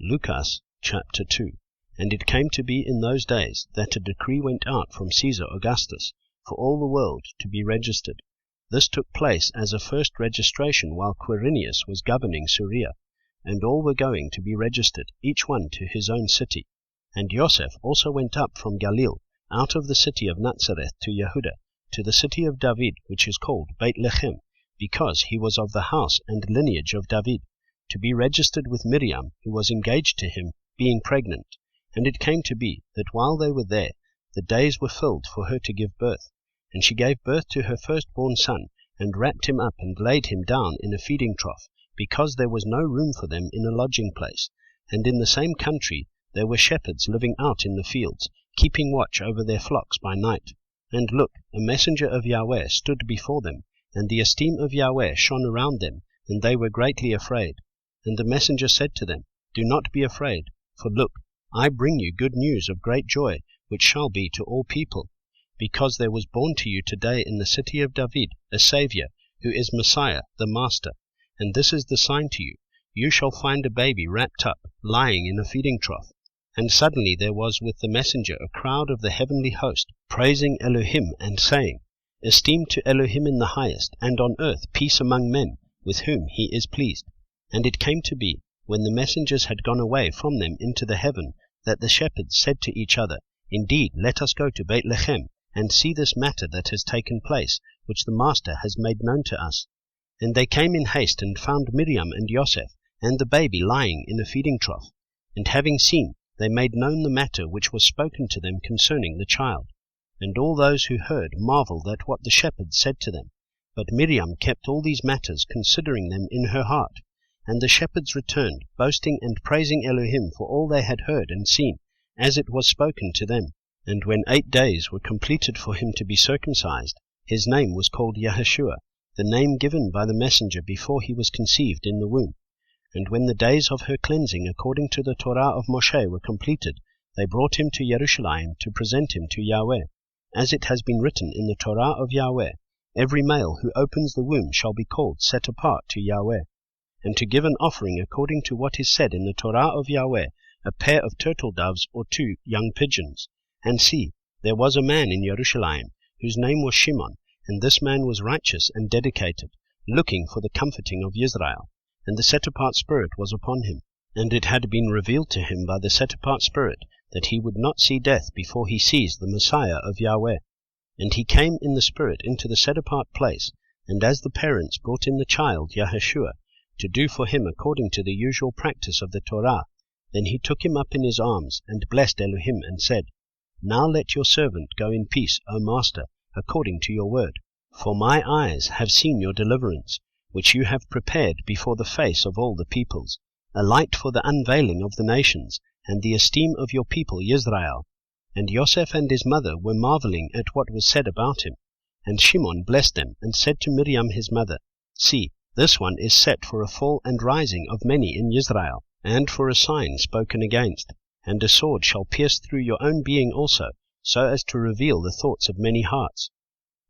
Luqas chapter 2. And it came to be in those days that a decree went out from Caesar Augustus for all the world to be registered. This took place as a first registration while Quirinius was governing Syria, and all were going to be registered, each one to his own city. And Joseph also went up from Galilee, out of the city of Nazareth to Yehuda, to the city of David, which is called Bethlehem, because he was of the house and lineage of David, to be registered with Miriam, who was engaged to him, being pregnant. And it came to be that while they were there, the days were filled for her to give birth. And she gave birth to her firstborn son, and wrapped him up and laid him down in a feeding trough, because there was no room for them in a lodging place. And in the same country there were shepherds living out in the fields, keeping watch over their flocks by night. And look, a messenger of Yahweh stood before them, and the esteem of Yahweh shone around them, and they were greatly afraid. And the messenger said to them, Do not be afraid, for look, I bring you good news of great joy, which shall be to all people. Because there was born to you today in the city of David a Saviour, who is Messiah, the Master. And this is the sign to you, you shall find a baby wrapped up, lying in a feeding trough. And suddenly there was with the messenger a crowd of the heavenly host, praising Elohim, and saying, Esteem to Elohim in the highest, and on earth peace among men, with whom he is pleased. And it came to be, when the messengers had gone away from them into the heaven, that the shepherds said to each other, Indeed, let us go to Bethlehem, and see this matter that has taken place, which the Master has made known to us. And they came in haste, and found Miriam and Joseph, and the baby lying in a feeding trough. And having seen, they made known the matter which was spoken to them concerning the child. And all those who heard marveled at what the shepherds said to them. But Miriam kept all these matters, considering them in her heart. And the shepherds returned, boasting and praising Elohim for all they had heard and seen, as it was spoken to them. And when 8 days were completed for him to be circumcised, his name was called Yeshua, the name given by the messenger before he was conceived in the womb. And when the days of her cleansing according to the Torah of Moshe were completed, they brought him to Jerusalem to present him to Yahweh. As it has been written in the Torah of Yahweh, every male who opens the womb shall be called set apart to Yahweh. And to give an offering according to what is said in the Torah of Yahweh, a pair of turtle doves or 2 young pigeons. And see, there was a man in Jerusalem, whose name was Shimon, and this man was righteous and dedicated, looking for the comforting of Israel. And the set-apart spirit was upon him, and it had been revealed to him by the set-apart spirit that he would not see death before he sees the Messiah of Yahweh. And he came in the spirit into the set-apart place, and as the parents brought in the child Yeshua, to do for him according to the usual practice of the Torah, then he took him up in his arms, and blessed Elohim, and said, Now let your servant go in peace, O Master, according to your word. For my eyes have seen your deliverance, which you have prepared before the face of all the peoples, a light for the unveiling of the nations, and the esteem of your people Israel. And Joseph and his mother were marveling at what was said about him. And Shimon blessed them, and said to Miriam his mother, See, this one is set for a fall and rising of many in Israel, and for a sign spoken against. And a sword shall pierce through your own being also, so as to reveal the thoughts of many hearts.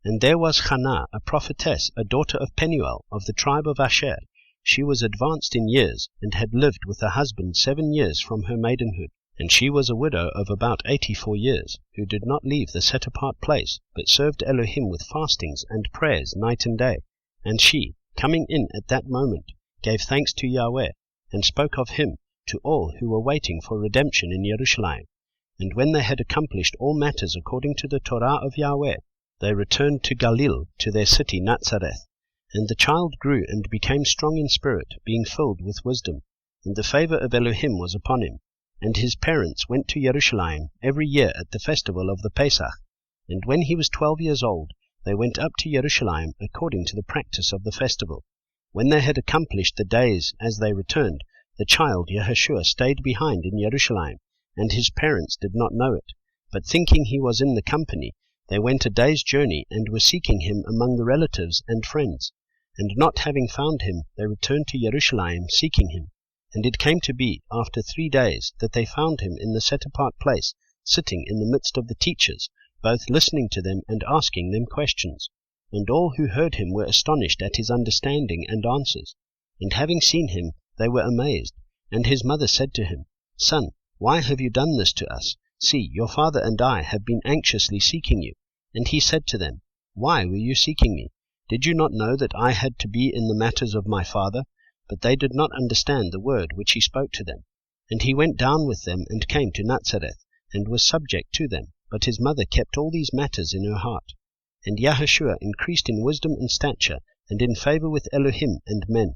And there was Hannah, a prophetess, a daughter of Penuel, of the tribe of Asher. She was advanced in years, and had lived with a husband 7 years from her maidenhood. And she was a widow of about 84 years, who did not leave the set-apart place, but served Elohim with fastings and prayers night and day. And she, coming in at that moment, gave thanks to Yahweh, and spoke of him to all who were waiting for redemption in Jerusalem. And when they had accomplished all matters according to the Torah of Yahweh, they returned to Galilee, to their city Nazareth. And the child grew and became strong in spirit, being filled with wisdom. And the favor of Elohim was upon him. And his parents went to Jerusalem every year at the festival of the Pesach. And when he was 12 years old, they went up to Jerusalem according to the practice of the festival. When they had accomplished the days as they returned, the child Yeshua stayed behind in Jerusalem, and his parents did not know it. But thinking he was in the company, they went a day's journey, and were seeking him among the relatives and friends. And not having found him, they returned to Jerusalem seeking him. And it came to be, after 3 days, that they found him in the set-apart place, sitting in the midst of the teachers, both listening to them and asking them questions. And all who heard him were astonished at his understanding and answers. And having seen him, they were amazed, And his mother said to him, Son, why have you done this to us? See, your father and I have been anxiously seeking you. And he said to them, Why were you seeking me? Did you not know that I had to be in the matters of my father? But they did not understand the word which he spoke to them. And he went down with them and came to Nazareth, and was subject to them. But his mother kept all these matters in her heart. And Yahushua increased in wisdom and stature, and in favor with Elohim and men.